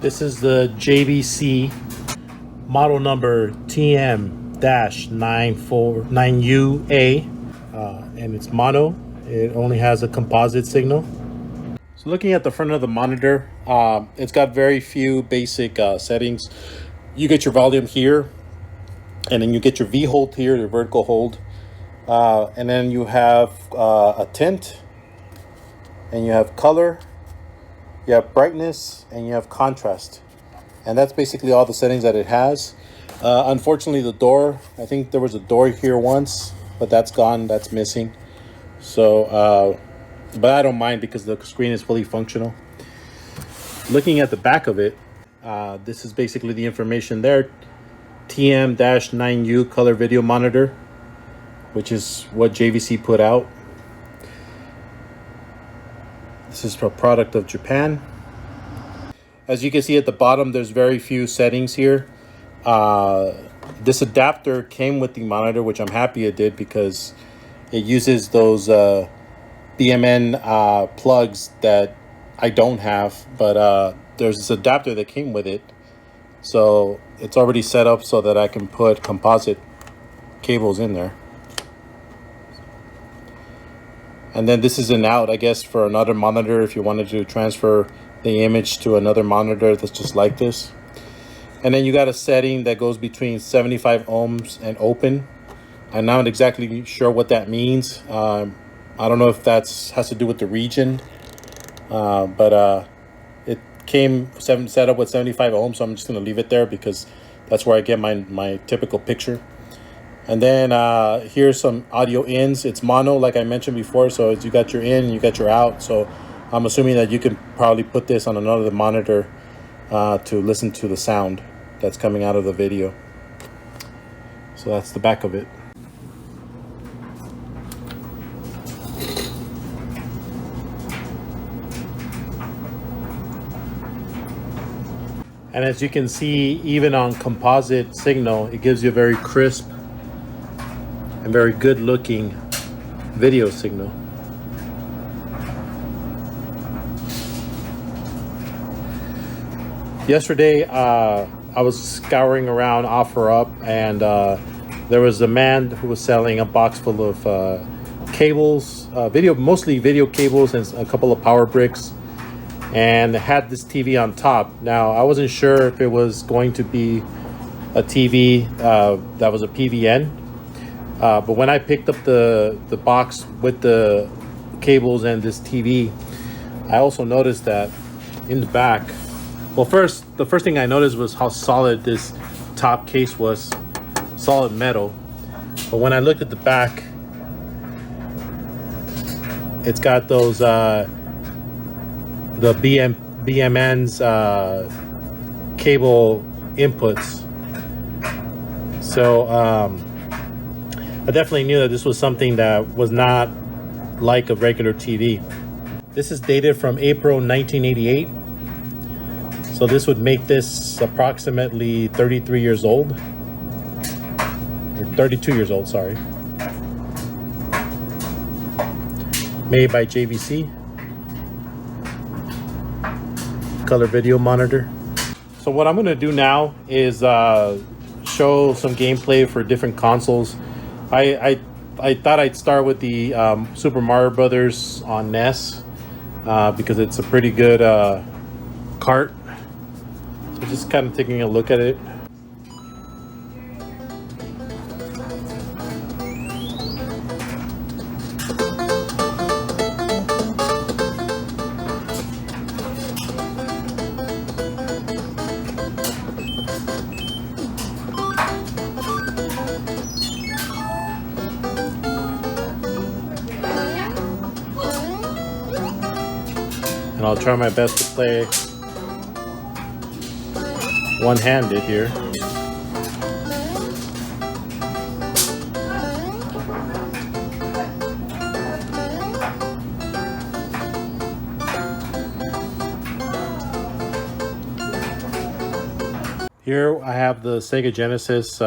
This is the JVC model number TM-9UA, and it's mono. It only has a composite signal. So looking at the front of the monitor, it's got very few basic settings. You get your volume here, and then you get your V hold here, your vertical hold, and then you have a tint, and you have color, you have brightness, and you have contrast. And that's basically all the settings that it has. Unfortunately, the door, I think there was a door here once, but that's gone, that's missing. So, but I don't mind because the screen is fully functional. Looking at the back of it, this is basically the information there. TM-9U color video monitor, which is what JVC put out. This is a product of Japan. As you can see at the bottom, there's very few settings here. This adapter came with the monitor, which I'm happy it did because it uses those BMN plugs that I don't have, but there's this adapter that came with it. So it's already set up so that I can put composite cables in there. And then this is an out, I guess, for another monitor if you wanted to transfer the image to another monitor that's just like this. And then you got a setting that goes between 75 ohms and open. I'm not exactly sure what that means. I don't know if that's has to do with the region, but it came set up with 75 ohms, so I'm just going to leave it there because that's where I get my typical picture. And then here's some audio ins. It's mono, like I mentioned before, so you got your in, you got your out. So I'm assuming that you can probably put this on another monitor to listen to the sound that's coming out of the video. So that's the back of it. And as you can see, even on composite signal, it gives you a very crisp and very good looking video signal. Yesterday, I was scouring around OfferUp, and there was a man who was selling a box full of cables, mostly video cables and a couple of power bricks, and had this TV on top. Now, I wasn't sure if it was going to be a TV that was a PVM, but when I picked up the box with the cables and this TV, I also noticed that in the back, well, the first thing I noticed was how solid this top case was, solid metal. But when I looked at the back, it's got those the BMN's cable inputs. So I definitely knew that this was something that was not like a regular TV. This is dated from April 1988. So this would make this approximately 33 years old. Or 32 years old, sorry. Made by JVC. Color video monitor. So what I'm going to do now is show some gameplay for different consoles. I thought I'd start with the Super Mario Brothers on NES because it's a pretty good cart. So just kind of taking a look at it. And I'll try my best to play one-handed here. Here I have the Sega Genesis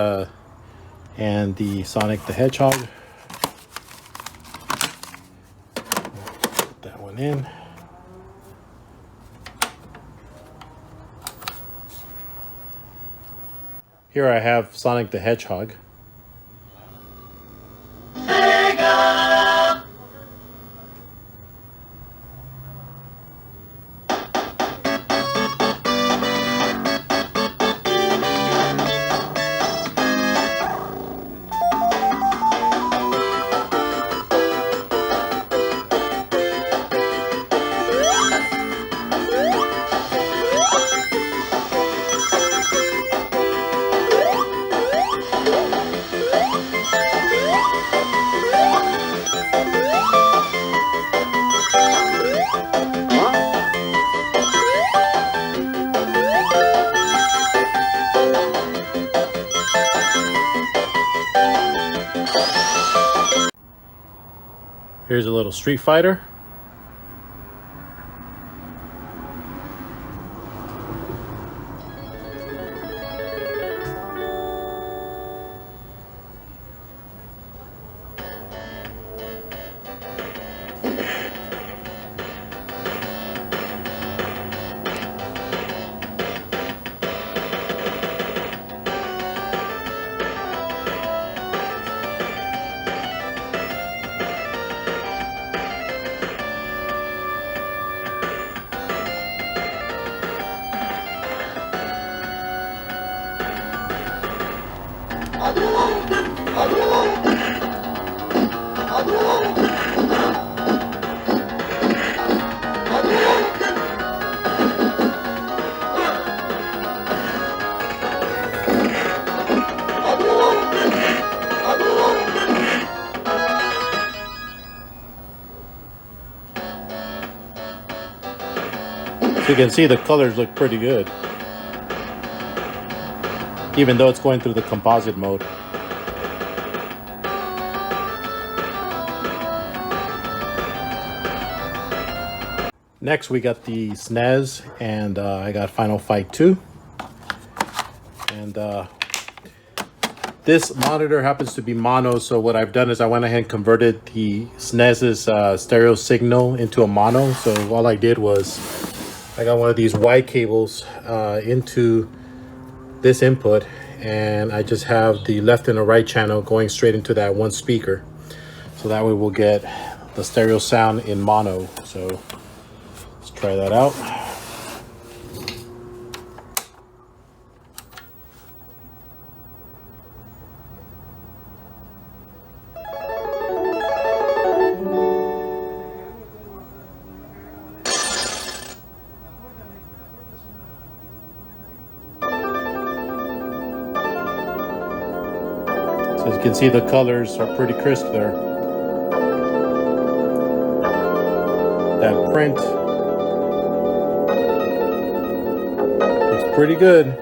and the Sonic the Hedgehog. Put that one in. Here I have Sonic the Hedgehog. Here's a little Street Fighter. So you can see the colors look pretty good, even though it's going through the composite mode. Next we got the SNES, and I got Final Fight 2. And this monitor happens to be mono, so what I've done is I went ahead and converted the SNES's stereo signal into a mono. So all I did was I got one of these Y cables into this input, and I just have the left and the right channel going straight into that one speaker. So that way we'll get the stereo sound in mono. So let's try that out. So as you can see, the colors are pretty crisp there. That print looks pretty good.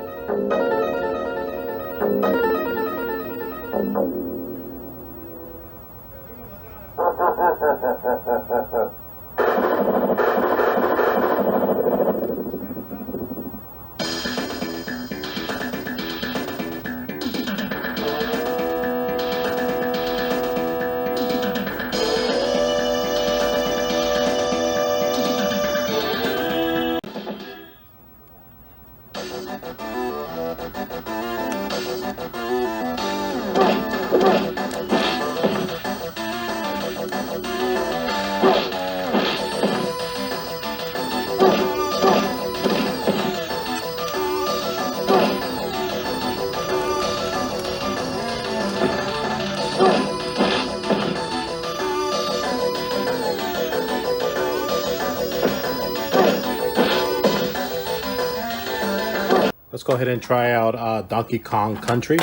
Let's go ahead and try out Donkey Kong Country.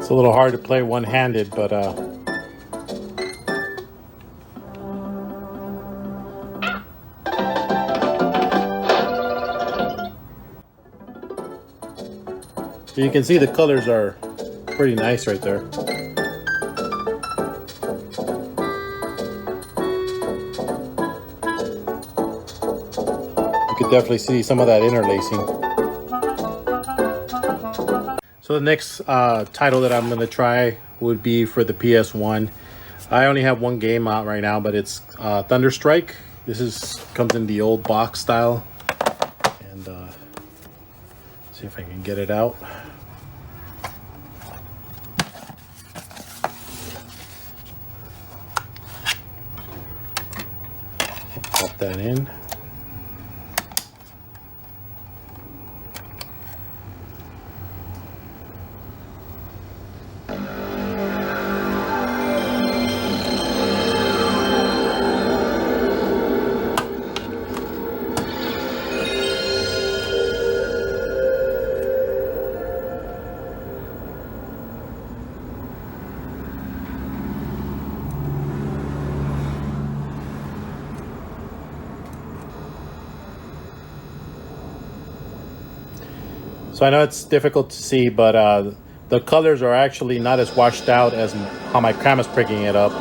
It's a little hard to play one-handed, but you can see the colors are pretty nice right there. You can definitely see some of that interlacing. So the next title that I'm going to try would be for the PS1. I only have one game out right now, but it's Thunderstrike. This comes in the old box style. And see if I can get it out. Pop that in. So I know it's difficult to see, but the colors are actually not as washed out as how my camera's picking it up.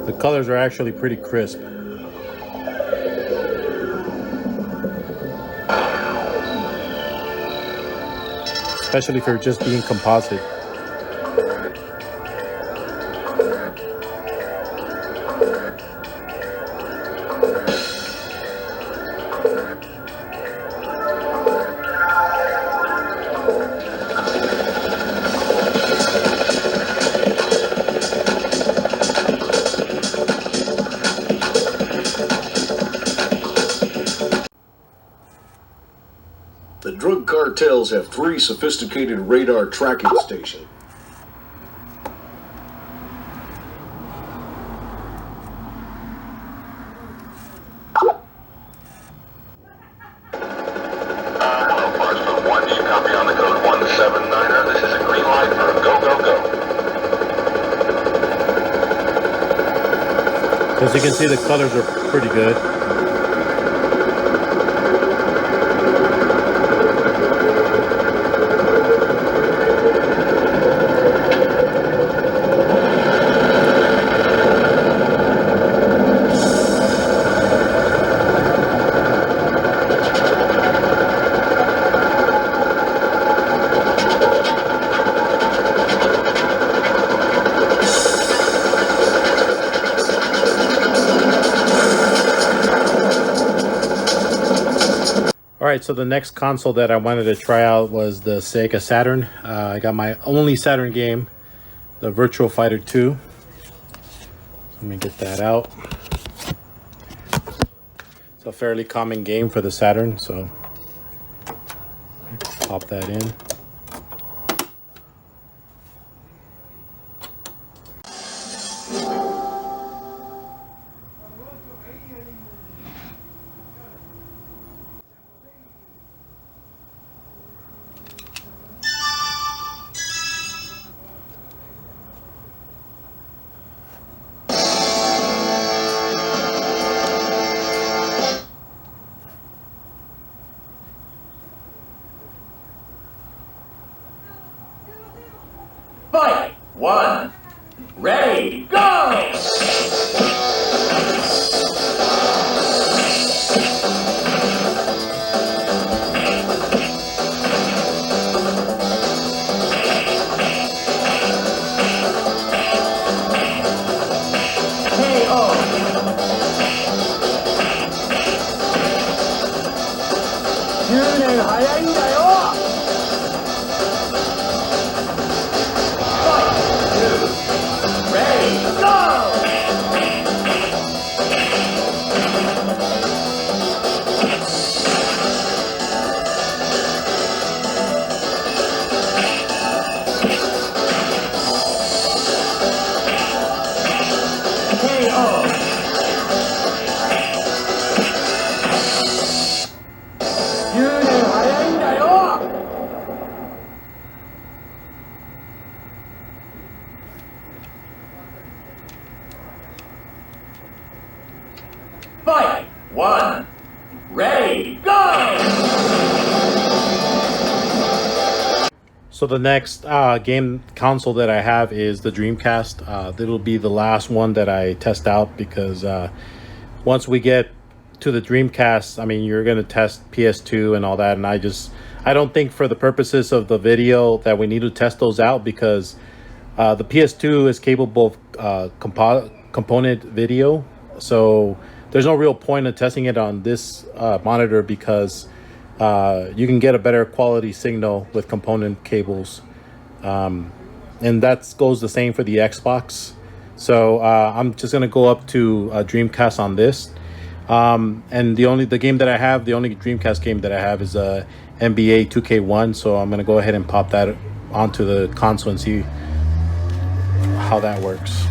The colors are actually pretty crisp. Especially if you're just being composite. The drug cartels have 3 sophisticated radar tracking stations. Hello, Barstow 1. Do you copy on the code 179er? This is a green light for a go, go, go. As you can see, the colors are pretty good. Alright, so the next console that I wanted to try out was the Sega Saturn. I got my only Saturn game, the Virtua Fighter 2. Let me get that out. It's a fairly common game for the Saturn, so pop that in. Fight! 1, ready, go! So the next game console that I have is the Dreamcast. It'll be the last one that I test out because once we get to the Dreamcast, I mean, you're going to test PS2 and all that. And I don't think for the purposes of the video that we need to test those out because the PS2 is capable of component video. So there's no real point in testing it on this monitor because you can get a better quality signal with component cables. And that goes the same for the Xbox. So I'm just going to go up to Dreamcast on this. And the only Dreamcast game that I have is NBA 2K1. So I'm going to go ahead and pop that onto the console and see how that works.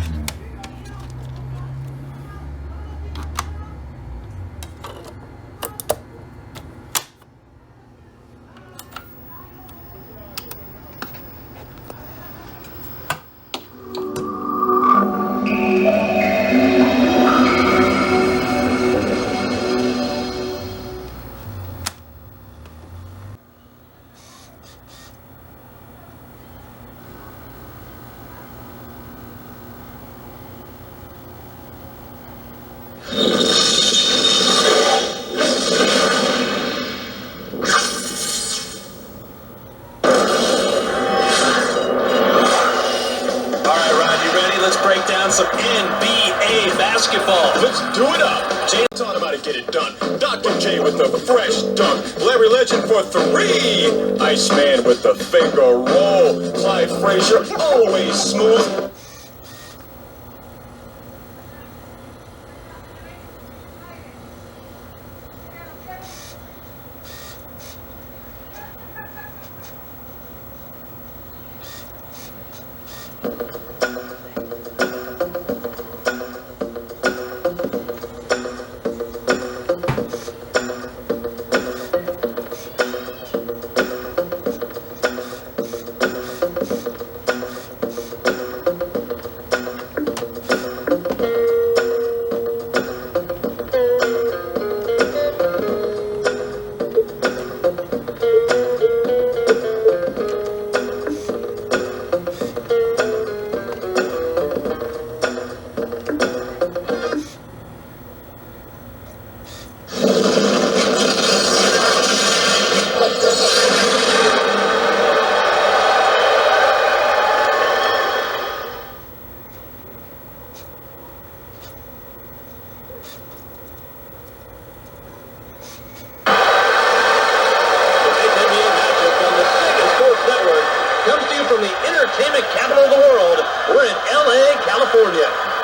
Some NBA basketball. Let's do it up. Jay taught him how to get it done. Dr. J with the fresh dunk. Larry Legend for three. Iceman with the finger roll. Clyde Frazier always smooth.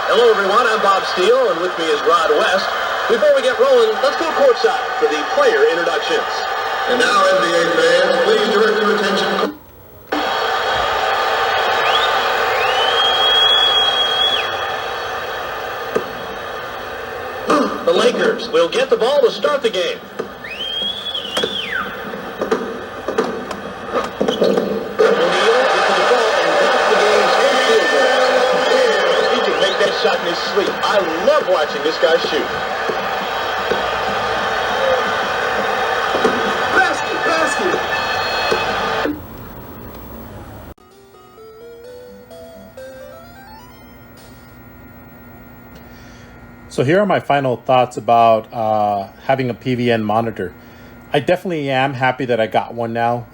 Hello everyone, I'm Bob Steele, and with me is Rod West. Before we get rolling, let's go courtside for the player introductions. And now, NBA fans, please direct your attention. The Lakers will get the ball to start the game. Shot in his sleep. I love watching this guy shoot. Basket! So here are my final thoughts about having a PVM monitor. I definitely am happy that I got one now.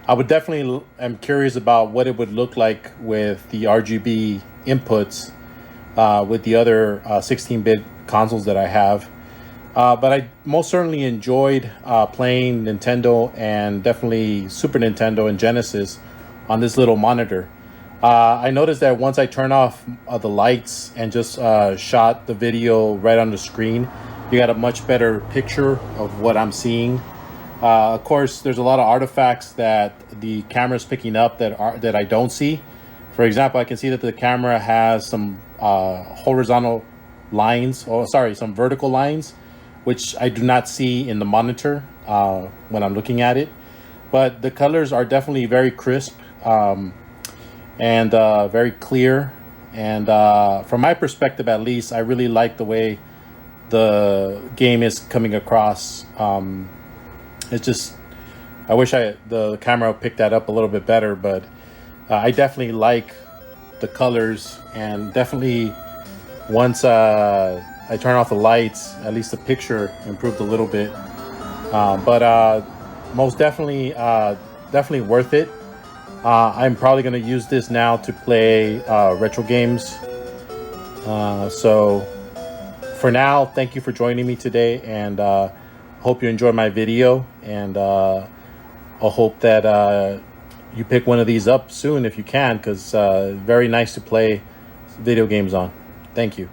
I would definitely am curious about what it would look like with the RGB inputs with the other 16-bit consoles that I have. But I most certainly enjoyed playing Nintendo and definitely Super Nintendo and Genesis on this little monitor. I noticed that once I turn off the lights and just shot the video right on the screen, you got a much better picture of what I'm seeing. Of course, there's a lot of artifacts that the camera's picking up that I don't see. For example, I can see that the camera has some horizontal lines, some vertical lines, which I do not see in the monitor when I'm looking at it. But the colors are definitely very crisp and very clear. And from my perspective, at least, I really like the way the game is coming across. It's just I wish the camera picked that up a little bit better, but I definitely like the colors, and definitely once I turn off the lights, at least the picture improved a little bit. But most definitely worth it. I'm probably going to use this now to play retro games. So for now, thank you for joining me today, and hope you enjoyed my video, and I hope that you pick one of these up soon if you can, because very nice to play video games on. Thank you.